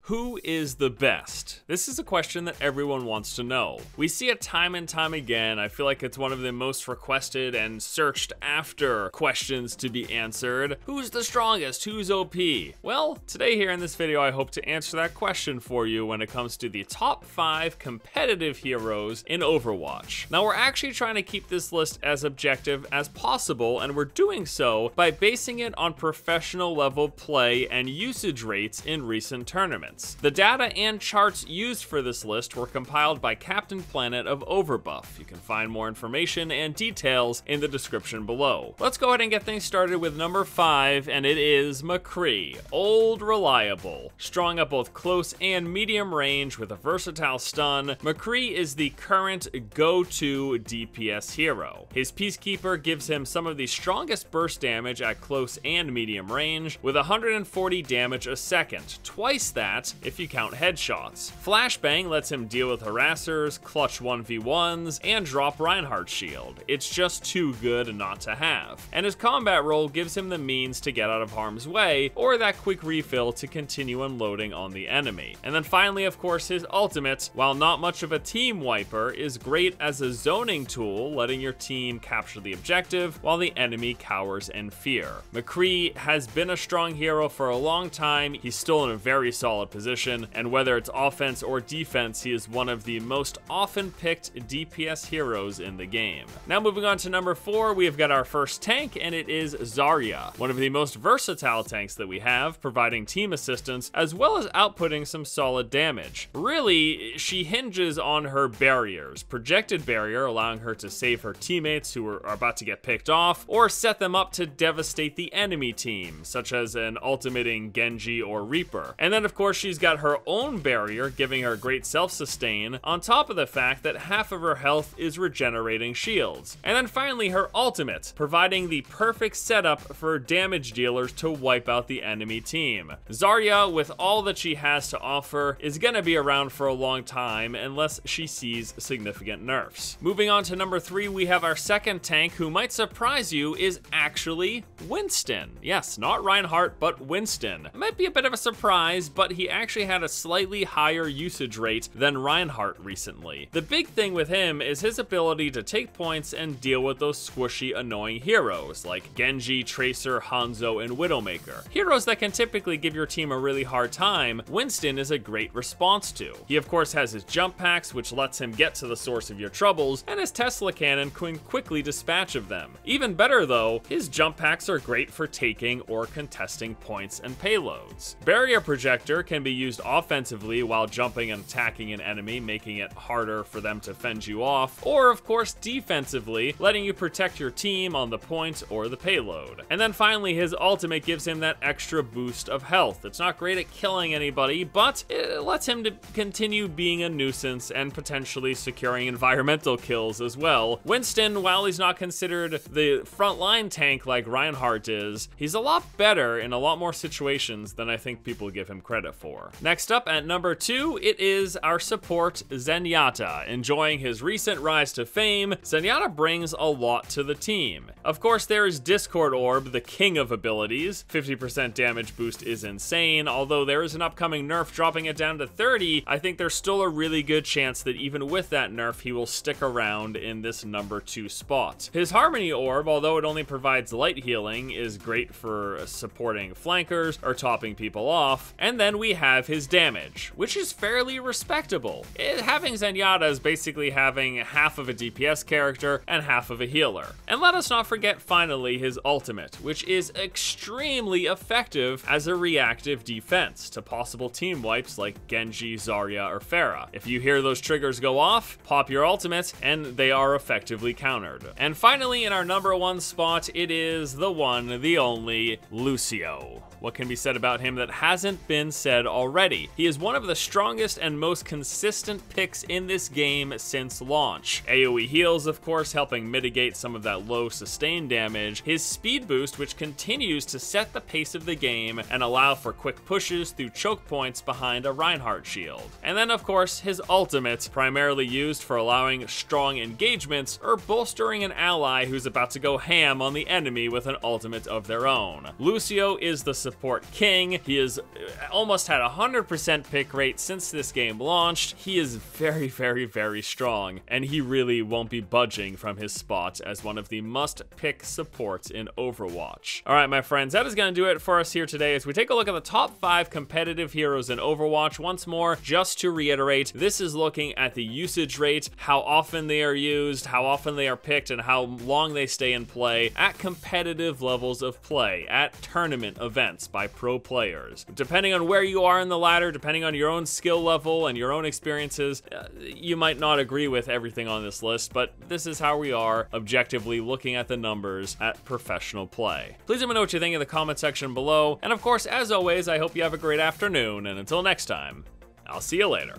Who is the best? This is a question that everyone wants to know. We see it time and time again. I feel like it's one of the most requested and searched after questions to be answered. Who's the strongest? Who's OP? Well, today here in this video, I hope to answer that question for you when it comes to the top 5 competitive heroes in Overwatch. Now, we're actually trying to keep this list as objective as possible, and we're doing so by basing it on professional level play and usage rates in recent tournaments. The data and charts used for this list were compiled by Captain Planet of Overbuff. You can find more information and details in the description below. Let's go ahead and get things started with number 5, and it is Mccree. Old, reliable, strong at both close and medium range with a versatile stun. Mccree is the current go-to DPS hero. His Peacekeeper gives him some of the strongest burst damage at close and medium range, with 140 damage a second, twice that if you count headshots. Flashbang lets him deal with harassers, clutch 1v1s, and drop Reinhardt's shield. It's just too good not to have. And his combat role gives him the means to get out of harm's way, or that quick refill to continue unloading on the enemy. And then finally, of course, his ultimate, while not much of a team wiper, is great as a zoning tool, letting your team capture the objective while the enemy cowers in fear. Mccree has been a strong hero for a long time. He's still in a very solid position, and whether it's offense or defense, he is one of the most often picked DPS heroes in the game. Now moving on to number 4, we have got our first tank, and it is Zarya, one of the most versatile tanks that we have, providing team assistance as well as outputting some solid damage. Really, she hinges on her barriers. Projected barrier, allowing her to save her teammates who are about to get picked off, or set them up to devastate the enemy team, such as an ultimating Genji or Reaper. And then of course she's got her own barrier, giving her great self-sustain, on top of the fact that half of her health is regenerating shields. And then finally her ultimate, providing the perfect setup for damage dealers to wipe out the enemy team. Zarya, with all that she has to offer, is gonna be around for a long time unless she sees significant nerfs. Moving on to number 3, we have our second tank, who might surprise you, is actually Winston. Yes, not Reinhardt, but Winston. It might be a bit of a surprise, but he actually had a slightly higher usage rate than Reinhardt recently. The big thing with him is his ability to take points and deal with those squishy, annoying heroes like Genji, Tracer, Hanzo, and Widowmaker. Heroes that can typically give your team a really hard time, Winston is a great response to. He of course has his jump packs, which lets him get to the source of your troubles, and his Tesla cannon can quickly dispatch of them. Even better though, his jump packs are great for taking or contesting points and payloads. Barrier Projector can be used offensively while jumping and attacking an enemy, making it harder for them to fend you off, or of course defensively, letting you protect your team on the point or the payload. And then finally, his ultimate gives him that extra boost of health. It's not great at killing anybody, but it lets him to continue being a nuisance and potentially securing environmental kills as well. Winston, while he's not considered the frontline tank like Reinhardt is, he's a lot better in a lot more situations than I think people give him credit for. Next up at number 2, it is our support Zenyatta. Enjoying his recent rise to fame, Zenyatta brings a lot to the team. Of course, there is Discord Orb, the king of abilities. 50% damage boost is insane. Although there is an upcoming nerf dropping it down to 30, I think there's still a really good chance that even with that nerf, he will stick around in this number 2 spot. His Harmony Orb, although it only provides light healing, is great for supporting flankers or topping people off. And then we have his damage, which is fairly respectable. Having Zenyatta is basically having half of a DPS character and half of a healer. And let us not forget finally his ultimate, which is extremely effective as a reactive defense to possible team wipes like Genji, Zarya, or Pharah. If you hear those triggers go off, pop your ultimate, and they are effectively countered. And finally, in our number 1 spot, it is the one, the only, Lucio. What can be said about him that hasn't been said already? He is one of the strongest and most consistent picks in this game since launch. AoE heals, of course, helping mitigate some of that low sustain damage. His speed boost, which continues to set the pace of the game and allow for quick pushes through choke points behind a Reinhardt shield. And then, of course, his ultimate, primarily used for allowing strong engagements or bolstering an ally who's about to go ham on the enemy with an ultimate of their own. Lucio is the support king. He is almost had at 100% pick rate since this game launched. He is very, very, very strong, and he really won't be budging from his spot as one of the must-pick supports in Overwatch. All right, my friends, that is going to do it for us here today as we take a look at the top 5 competitive heroes in Overwatch. Once more, just to reiterate, this is looking at the usage rate, how often they are used, how often they are picked, and how long they stay in play at competitive levels of play, at tournament events by pro players. Depending on where you are in the ladder, depending on your own skill level and your own experiences, you might not agree with everything on this list, but this is how we are objectively looking at the numbers at professional play. Please let me know what you think in the comment section below, and of course, as always, I hope you have a great afternoon, and until next time, I'll see you later.